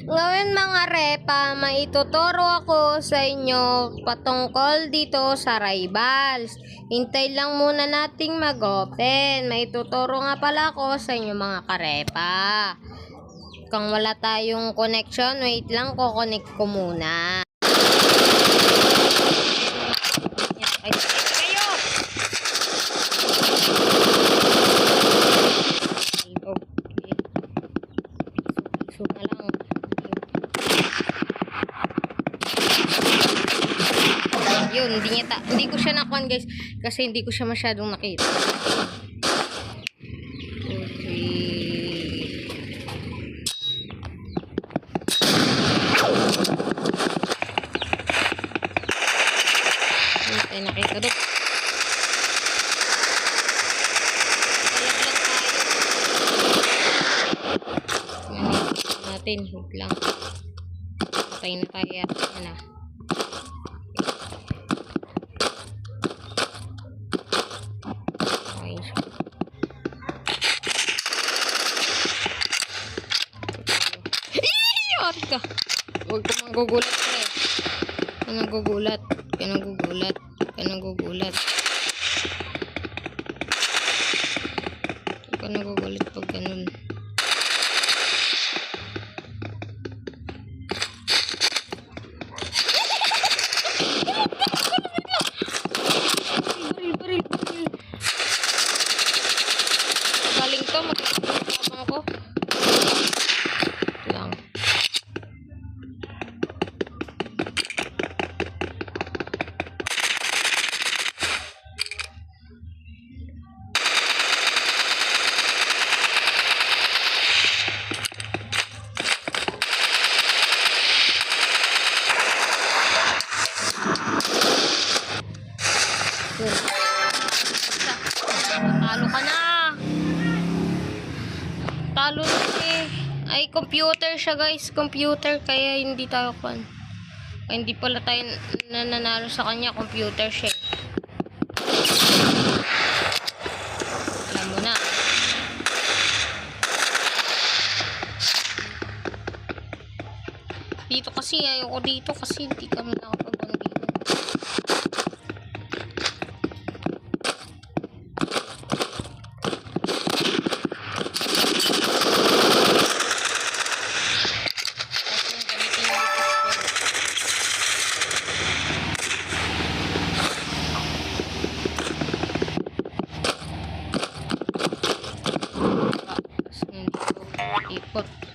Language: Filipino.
Ngayon mga repa, maituturo ako sa inyo patungkol dito sa Rivals. Hintay lang muna nating mag-open. Maituturo nga pala ako sa inyo mga karepa. Kung wala tayong connection, wait lang, ko-connect ko muna. Ay, kayo! So na lang. Yun, hindi ko siya nakuha guys kasi hindi ko siya masyadong nakita. Okay, nakita doon. Natin, wait lang. Patay na tayo yata na. Okay. Iyot ka! Huwag ka manggugulat ka eh. Kanang gugulat. Kanang gugulat. Kanang gugulat. Huwag ka nagugulat pag ganun. Galing to, magkakabang ako. Lang. Talo ka na. Talo na eh. Ay, computer siya guys. Computer. Kaya hindi tayo kan. Ay, hindi pala tayo nananalo sa kanya. Computer siya. Alam mo na. Dito kasi. Ayoko dito kasi hindi kami nakapag